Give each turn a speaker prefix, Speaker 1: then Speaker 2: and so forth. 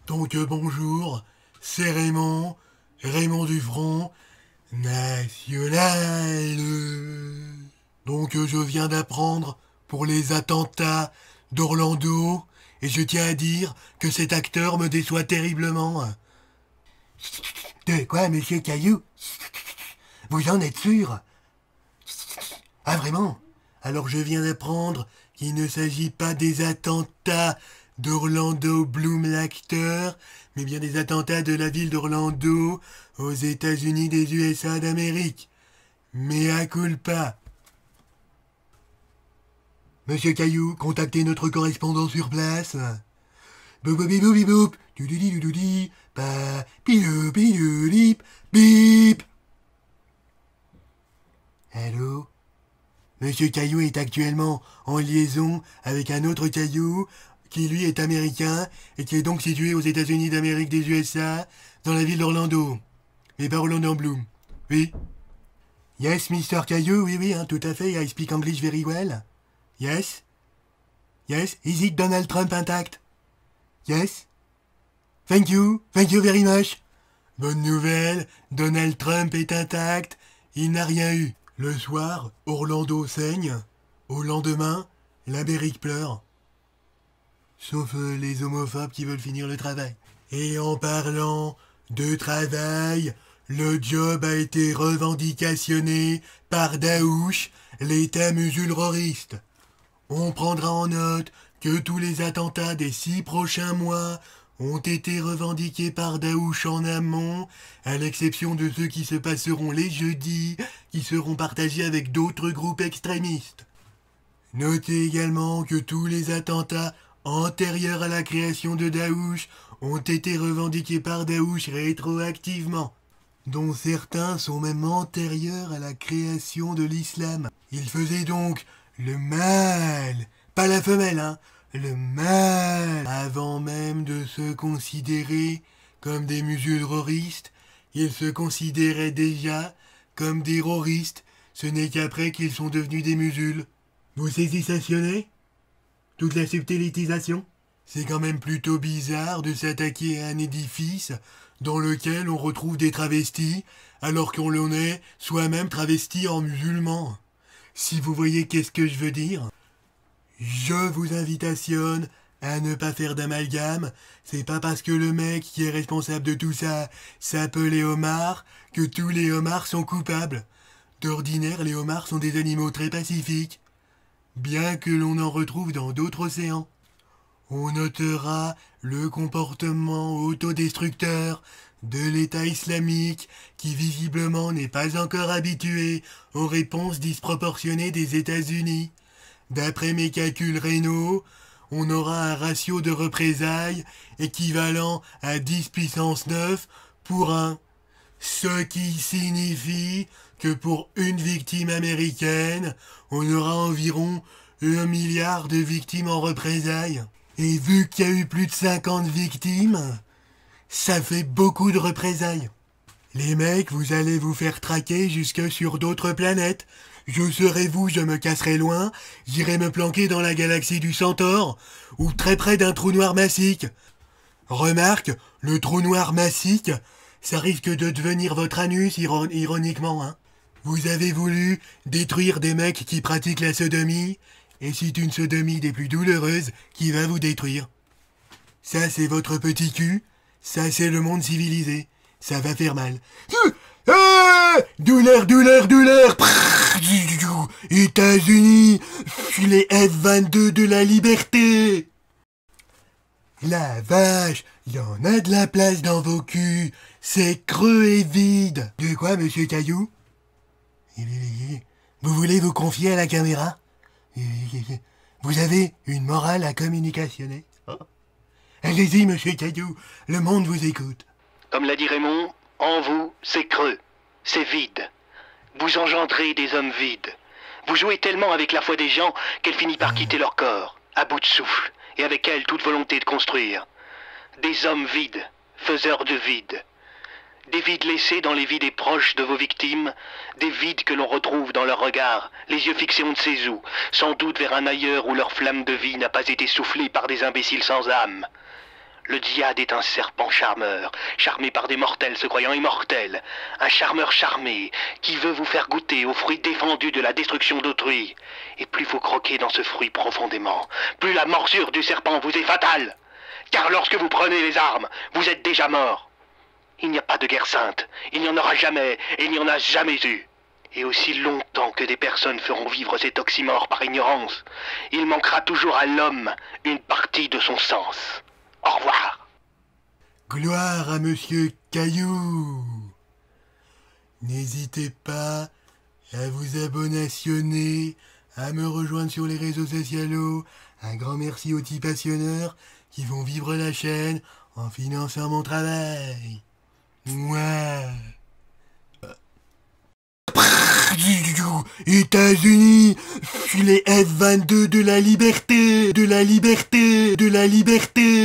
Speaker 1: Donc bonjour, c'est Raymond, Raymond du Front National. Donc je viens d'apprendre pour les attentats d'Orlando et je tiens à dire que cet acteur me déçoit terriblement. De quoi, monsieur Caillou? Vous en êtes sûr? Ah vraiment? Alors je viens d'apprendre qu'il ne s'agit pas des attentats d'Orlando Bloom l'acteur, mais bien des attentats de la ville d'Orlando aux États-Unis des USA d'Amérique. Mea culpa. Monsieur Caillou, contactez notre correspondant sur place. Bouboubiboubiboup, doudoudidoudi, pa, pidoubidoudiп, bip. Allô? Monsieur Caillou est actuellement en liaison avec un autre Caillou qui lui est américain et qui est donc situé aux États-Unis d'Amérique des USA dans la ville d'Orlando. Mais pas Orlando Bloom. Oui? Yes, Mr. Caillou, oui, hein, tout à fait. I speak English very well. Yes? Yes? Is it Donald Trump intact? Yes? Thank you very much. Bonne nouvelle, Donald Trump est intact, il n'a rien eu. Le soir, Orlando saigne. Au lendemain, l'Amérique pleure. Sauf les homophobes qui veulent finir le travail. Et en parlant de travail, le job a été revendicationné par Daesh, l'État musulroriste. On prendra en note que tous les attentats des 6 prochains mois ont été revendiqués par Daesh en amont, à l'exception de ceux qui se passeront les jeudis, qui seront partagés avec d'autres groupes extrémistes. Notez également que tous les attentats antérieurs à la création de Daesh ont été revendiqués par Daesh rétroactivement, dont certains sont même antérieurs à la création de l'islam. Ils faisaient donc le mal, pas la femelle, hein, le mal, avant même de se considérer comme des musulroristes, ils se considéraient déjà comme des roristes, ce n'est qu'après qu'ils sont devenus des musuls. Vous saisissez toute la subtilitisation? C'est quand même plutôt bizarre de s'attaquer à un édifice dans lequel on retrouve des travestis, alors qu'on l'en est soi-même travesti en musulman. Si vous voyez qu'est-ce que je veux dire? Je vous invitation à ne pas faire d'amalgame. C'est pas parce que le mec qui est responsable de tout ça s'appelle les homards que tous les homards sont coupables. D'ordinaire, les homards sont des animaux très pacifiques, bien que l'on en retrouve dans d'autres océans. On notera le comportement autodestructeur de l'État islamique qui visiblement n'est pas encore habitué aux réponses disproportionnées des États-Unis. D'après mes calculs rénaux, on aura un ratio de représailles équivalent à 10 puissance 9 pour 1, ce qui signifie que pour une victime américaine, on aura environ 1 milliard de victimes en représailles. Et vu qu'il y a eu plus de 50 victimes, ça fait beaucoup de représailles. Les mecs, vous allez vous faire traquer jusque sur d'autres planètes. Je serai vous, je me casserai loin, j'irai me planquer dans la galaxie du Centaure, ou très près d'un trou noir massique. Remarque, le trou noir massique, ça risque de devenir votre anus, ironiquement, hein. Vous avez voulu détruire des mecs qui pratiquent la sodomie, et c'est une sodomie des plus douloureuses qui va vous détruire. Ça, c'est votre petit cul, ça, c'est le monde civilisé. Ça va faire mal. Ah, douleur, douleur, douleur. États-Unis, les F-22 de la liberté. La vache, il y en a de la place dans vos culs. C'est creux et vide. De quoi, monsieur Caillou? Vous voulez vous confier à la caméra? Vous avez une morale à communicationner? Allez-y, monsieur Caillou, le monde vous écoute.
Speaker 2: Comme l'a dit Raymond, en vous, c'est creux, c'est vide. Vous engendrez des hommes vides. Vous jouez tellement avec la foi des gens qu'elle finit par quitter leur corps, à bout de souffle, et avec elle toute volonté de construire. Des hommes vides, faiseurs de vide. Des vides laissés dans les vies des proches de vos victimes, des vides que l'on retrouve dans leur regard, les yeux fixés on ne sait où, sans doute vers un ailleurs où leur flamme de vie n'a pas été soufflée par des imbéciles sans âme. Le djihad est un serpent charmeur, charmé par des mortels se croyant immortels. Un charmeur charmé, qui veut vous faire goûter aux fruits défendus de la destruction d'autrui. Et plus vous croquez dans ce fruit profondément, plus la morsure du serpent vous est fatale. Car lorsque vous prenez les armes, vous êtes déjà mort. Il n'y a pas de guerre sainte, il n'y en aura jamais, et il n'y en a jamais eu. Et aussi longtemps que des personnes feront vivre cet oxymore par ignorance, il manquera toujours à l'homme une partie de son sens. Au revoir.
Speaker 1: Gloire à Monsieur Caillou. N'hésitez pas à vous abonner, à me rejoindre sur les réseaux sociaux. Un grand merci aux petits passionneurs qui vont vivre la chaîne en finançant mon travail. Moi. États-Unis, je suis les F-22 de la liberté, de la liberté, de la liberté.